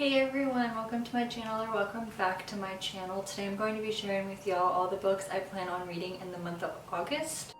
Hey everyone, welcome to my channel or welcome back to my channel. Today I'm going to be sharing with y'all all the books I plan on reading in the month of August.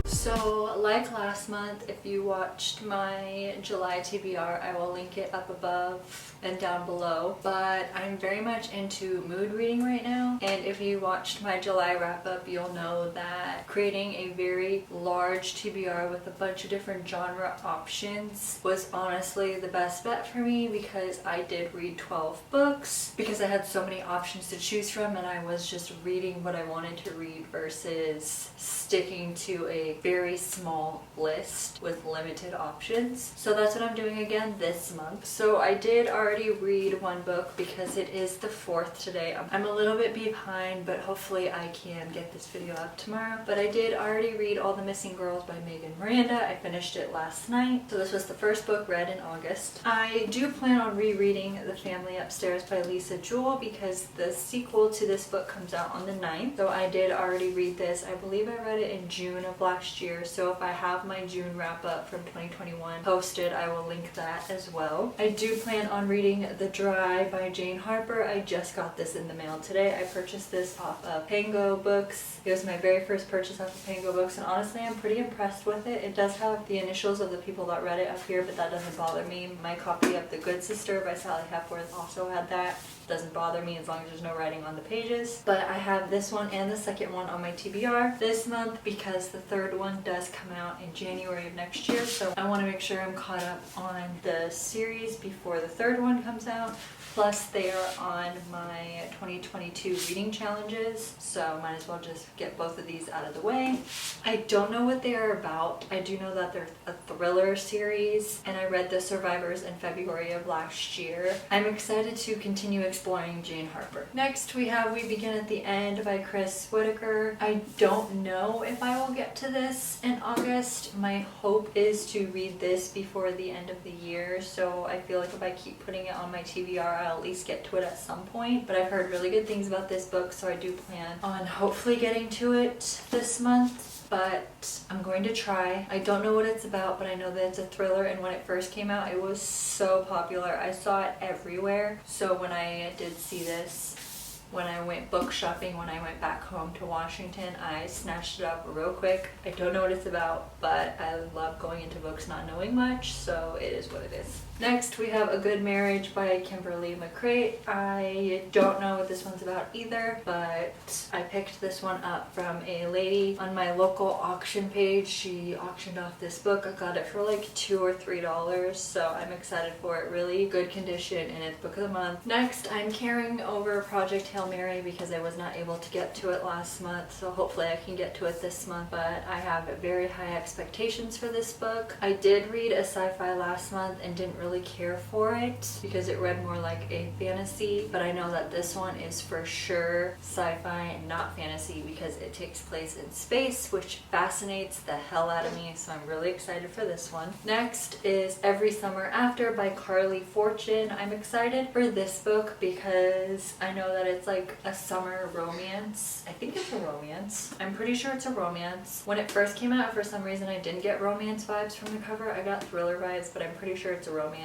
So like last month, if you watched my July TBR, I will link it up above and down below. But I'm very much into mood reading right now. And if you watched my July wrap up, you'll know that creating a very large TBR with a bunch of different genre options was honestly the best bet for me, because I did read 12 books because I had so many options to choose from and I was just reading what I wanted to read versus sticking to a very small list with limited options. So that's what I'm doing again this month. So I did already read one book because it is the 4th today. I'm a little bit behind, but hopefully I can get this video up tomorrow. But I did already read All the Missing Girls by Megan Miranda. I finished it last night. So this was the first book read in August. I do plan on rereading The Family Upstairs by Lisa Jewell because the sequel to this book comes out on the 9th. So I did already read this. I believe I read it in June of last year. So if I have my June wrap up from 2021 posted, I will link that as well. I do plan on reading The Dry by Jane Harper. I just got this in the mail today. I purchased this off of Pango Books. It was my very first purchase off of Pango Books, and honestly I'm pretty impressed with it. It does have the initials of the people that read it up here, but that doesn't bother me. My copy of The Good Sister by Sally Hepworth also had that. Doesn't bother me as long as there's no writing on the pages. But I have this one and the second one on my TBR this month because the third one does come out in January of next year. So I want to make sure I'm caught up on the series before the third one comes out. Plus they are on my 2022 reading challenges, so might as well just get both of these out of the way. I don't know what they are about. I do know that they're a thriller series, and I read The Survivors in February of last year. I'm excited to continue exploring Jane Harper. Next we have We Begin at the End by Chris Whitaker. I don't know if I will get to this in August. My hope is to read this before the end of the year, so I feel like if I keep putting it on my TBR, I'll at least get to it at some point. But I've heard really good things about this book, so I do plan on hopefully getting to it this month. But I'm going to try. I don't know what it's about, but I know that it's a thriller, and when it first came out it was so popular. I saw it everywhere. So when I did see this, when I went book shopping, when I went back home to Washington, I snatched it up real quick. I don't know what it's about, but I love going into books not knowing much, so it is what it is. Next we have A Good Marriage by Kimberly McCreight. I don't know what this one's about either, but I picked this one up from a lady on my local auction page. She auctioned off this book. I got it for like $2 or $3, so I'm excited for it. Really good condition, and it's book of the month. Next I'm carrying over Project Hail Mary because I was not able to get to it last month, so hopefully I can get to it this month. But I have very high expectations for this book. I did read a sci-fi last month and didn't really care for it because it read more like a fantasy, but I know that this one is for sure sci-fi and not fantasy because it takes place in space, which fascinates the hell out of me, so I'm really excited for this one. Next is Every Summer After by Carly Fortune. I'm excited for this book because I know that it's like a summer romance. I think it's a romance. I'm pretty sure it's a romance. When it first came out, for some reason I didn't get romance vibes from the cover. I got thriller vibes, but I'm pretty sure it's a romance.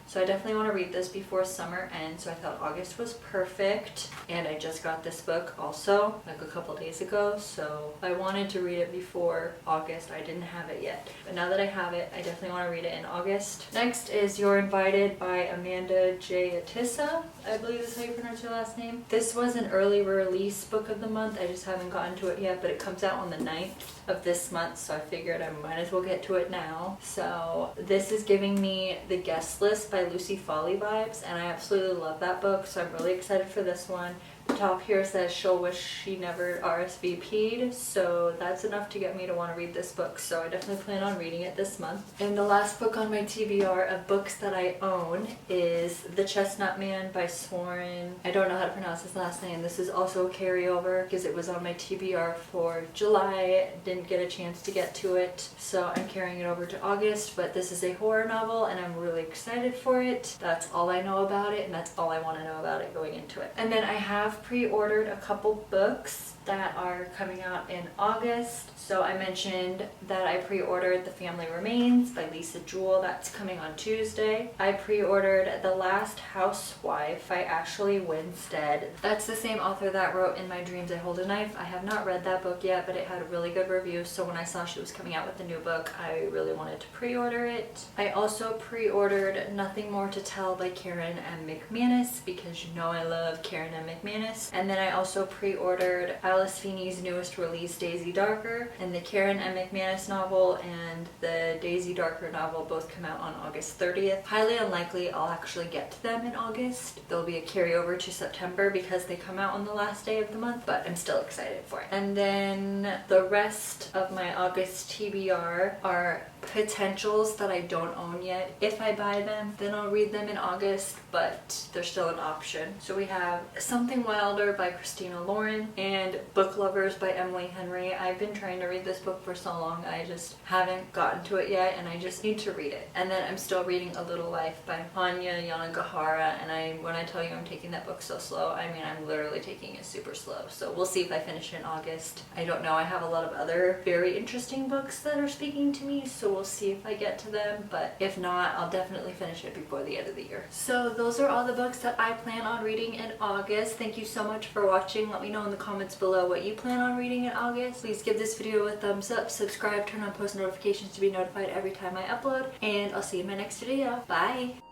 So I definitely want to read this before summer ends, so I thought August was perfect. And I just got this book also like a couple days ago, so I wanted to read it before August. I didn't have it yet, but now that I have it, I definitely want to read it in August. Next is Youre Invited by Amanda J. Atissa. I believe that's how you pronounce your last name. This was an early release book of the month. I just haven't gotten to it yet, but it comes out on the 9th of this month, so I figured I might as well get to it now. So this is giving me The Guest List by Lucy Foley vibes, and I absolutely love that book, so I'm really excited for this one. The top here says she'll wish she never RSVP'd, so that's enough to get me to want to read this book, so I definitely plan on reading it this month. And the last book on my TBR of books that I own is The Chestnut Man by Soren. I don't know how to pronounce his last name. This is also a carryover because it was on my TBR for July. Didn't get a chance to get to it, so I'm carrying it over to August, but this is a horror novel and I'm really excited for it. That's all I know about it, and that's all I want to know about it going into it. And then I have pre-ordered a couple books that are coming out in August. So I mentioned that I pre-ordered The Family Remains by Lisa Jewell. That's coming on Tuesday. I pre-ordered The Last Housewife by Ashley Winstead. That's the same author that wrote In My Dreams I Hold a Knife. I have not read that book yet, but it had a really good review, so when I saw she was coming out with a new book, I really wanted to pre-order it. I also pre-ordered Nothing More to Tell by Karen M. McManus, because you know I love Karen M. McManus. And then I also pre-ordered Alice Feeney's newest release, Daisy Darker, and the Karen M. McManus novel and the Daisy Darker novel both come out on August 30th. Highly unlikely I'll actually get to them in August. There'll be a carryover to September because they come out on the last day of the month, but I'm still excited for it. And then the rest of my August TBR are potentials that I don't own yet. If I buy them, then I'll read them in August, but they're still an option. So we have Something Wilder by Christina Lauren and Book Lovers by Emily Henry. I've been trying to read this book for so long, I just haven't gotten to it yet, and I just need to read it. And then I'm still reading A Little Life by Hanya Yanagihara, and when I tell you I'm taking that book so slow, I mean I'm literally taking it super slow. So we'll see if I finish it in August. I don't know, I have a lot of other very interesting books that are speaking to me, so we'll see if I get to them, but if not, I'll definitely finish it before the end of the year. So those are all the books that I plan on reading in August. Thank you so much for watching. Let me know in the comments below what you plan on reading in August. Please give this video a thumbs up, subscribe, turn on post notifications to be notified every time I upload, and I'll see you in my next video. Bye!